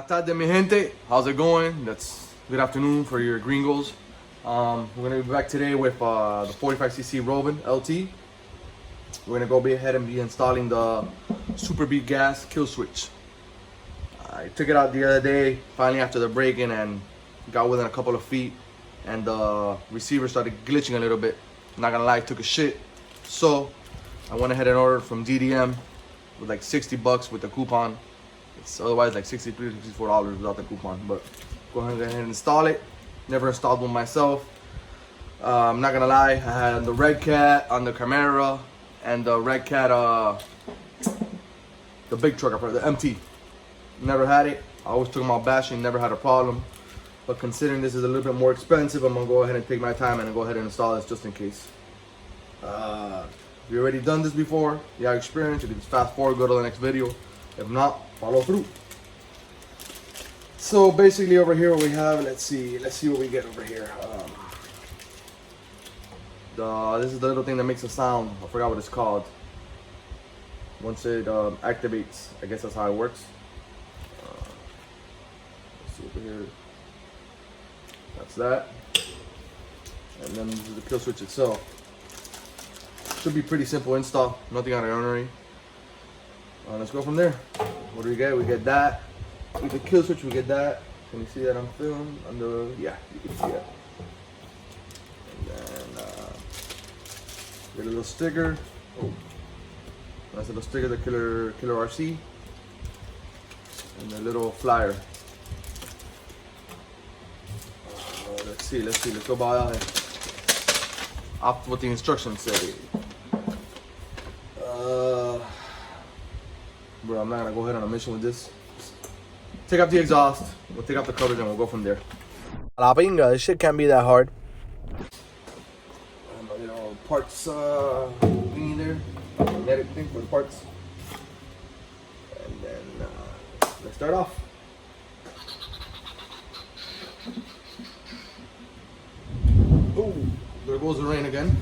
Buenas tardes, mi gente. How's it going? That's good afternoon for your gringos. We're gonna be back today with the 45cc ROVAN LT. We're gonna go ahead and be installing the Super Beat gas kill switch. I took it out the other day, finally after the break-in, and got within a couple of feet, and the receiver started glitching a little bit. Not gonna lie, it took a shit. So I went ahead and ordered from DDM with like 60 bucks with the coupon. It's otherwise like $63, $64 without the coupon, but go ahead and install it. Never installed one myself. I'm not gonna lie, I had the Red Cat on the Camaro and the Red Cat, the big truck, the MT. Never had it. I always took them out bashing, never had a problem. But considering this is a little bit more expensive, I'm gonna go ahead and take my time and go ahead and install this just in case. If you already done this before, you have experience, you can just fast forward, go to the next video. If not, follow through. So basically over here what we have, let's see what we get over here. This is the little thing that makes a sound. I forgot what it's called. Once it activates, I guess that's how it works. Let's see over here. That's that. And then this is the kill switch itself. Should be pretty simple install, nothing out of the ordinary. Let's go from there. What do we get? We get that. With the kill switch, we get that. Can you see that I'm filming? Yeah, you can see it. And then get a little sticker. Oh, nice little sticker, the Killer RC, and a little flyer. Let's see. Let's go by off what the instructions say. Bro, I'm not gonna go ahead on a mission with this. Take off the exhaust, we'll take off the covers, and we'll go from there. La pinga, this shit can't be that hard. You know, parts thingy there, magnetic thing for the parts. And then let's start off. Oh, there goes the rain again.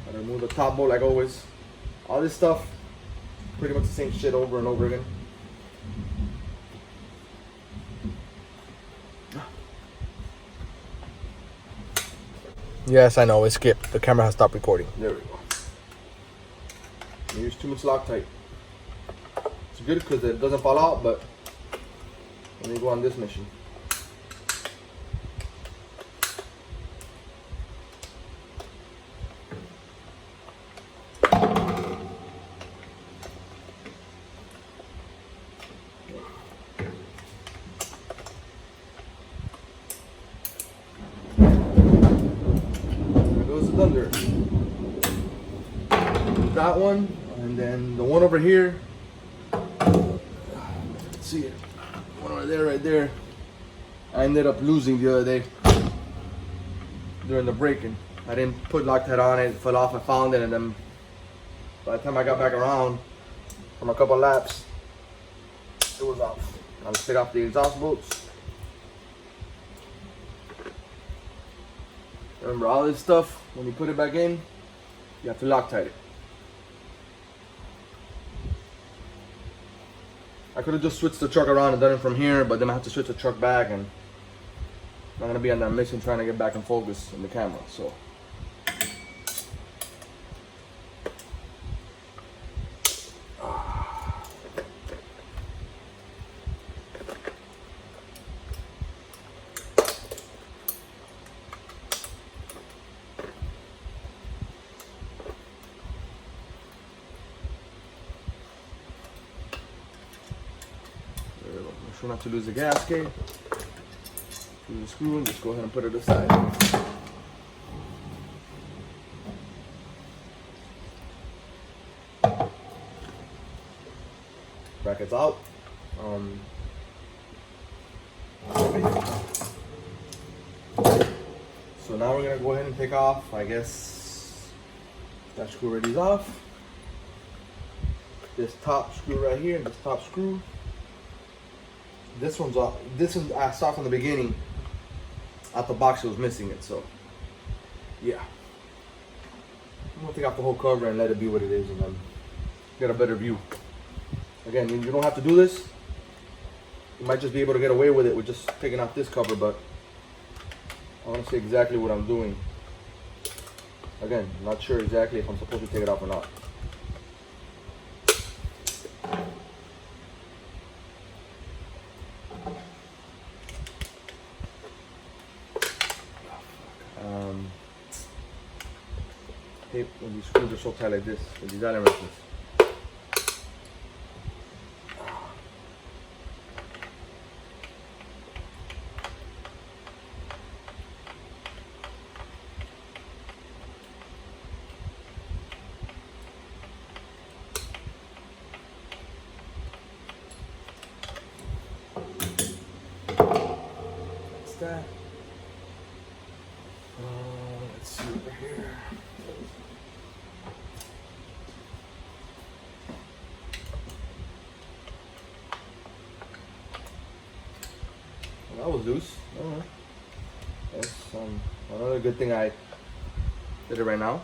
Gotta remove the top bolt like always. All this stuff, pretty much the same shit over and over again. Yes, I know, it skipped. The camera has stopped recording. There we go. Use too much Loctite. It's good because it doesn't fall out, but let me go on this mission. Thunder. That one, and then the one over here. Let's see it. One over there, right there. I ended up losing the other day during the break-in. I didn't put Loctite on it, fell off, I found it, and then by the time I got back around from a couple laps, it was off. I'll take off the exhaust bolts. Remember, all this stuff, when you put it back in, you have to Loctite it. I could have just switched the truck around and done it from here, but then I have to switch the truck back, and I'm not going to be on that mission trying to get back in focus in the camera, so. Make sure not to lose the gasket. Do the screw and just go ahead and put it aside. Brackets out. So now we're gonna go ahead and take off. I guess that screw already is off. This top screw right here, this top screw. This one's off. This one I saw from the beginning. Out the box, it was missing it. So, yeah. I'm gonna take off the whole cover and let it be what it is, and then get a better view. Again, you don't have to do this. You might just be able to get away with it with just taking off this cover, but I want to see exactly what I'm doing. Again, I'm not sure exactly if I'm supposed to take it off or not. Hate when these screws are so tight like this, with these Allen wrenches. That's that. Let's see over here. Well, that was loose. Alright. That's another good thing I did it right now.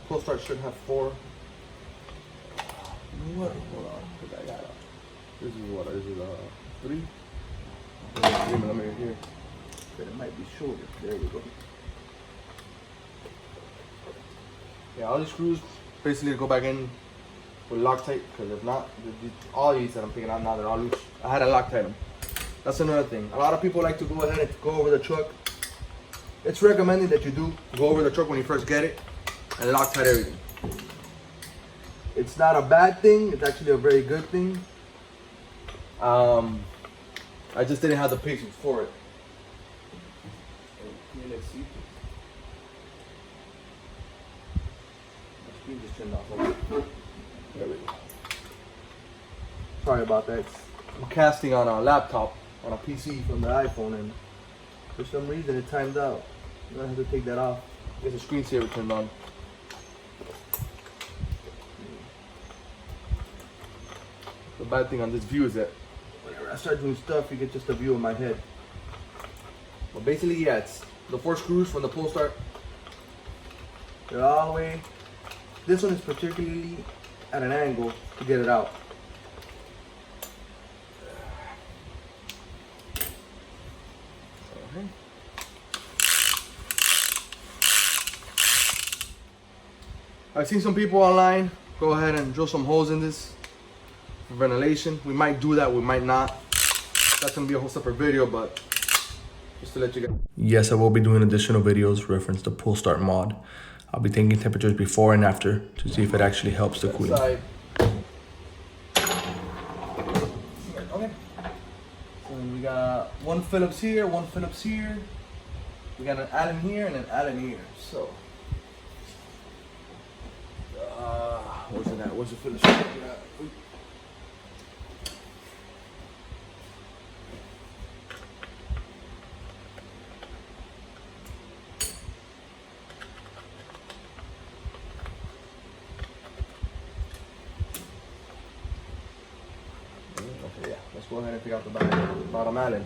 Pull start should have 4. You know what? Hold on, because I got it. This is what? This is 3? Let me here. But it might be shorter. There we go. Yeah, all these screws basically go back in with Loctite, because if not, all these that I'm picking out now, they're all loose. I had to Loctite them. That's another thing. A lot of people like to go ahead and go over the truck. It's recommended that you do go over the truck when you first get it and Loctite everything. It's not a bad thing. It's actually a very good thing. I just didn't have the patience for it. Okay, let's see. My screen just turned off. There we go. Sorry about that. I'm casting on a laptop, on a PC from the iPhone, and for some reason it timed out. I'm gonna have to take that off. I guess the screensaver turned on. The bad thing on this view is that whenever I start doing stuff, you get just a view of my head. But basically, yeah, it's the 4 screws from the pull start. They're all the way. This one is particularly at an angle to get it out. Okay. I've seen some people online go ahead and drill some holes in this for ventilation. We might do that, we might not. That's gonna be a whole separate video, but just to let you guys. Yes, I will be doing additional videos reference the pull start mod. I'll be taking temperatures before and after to see if it actually helps the cooling. Okay. So we got one Phillips here, one Phillips here. We got an Allen here and an Allen here. So, where's it at? Where's the Phillips at? Okay, yeah. Let's go ahead and pick out the bottom Allen.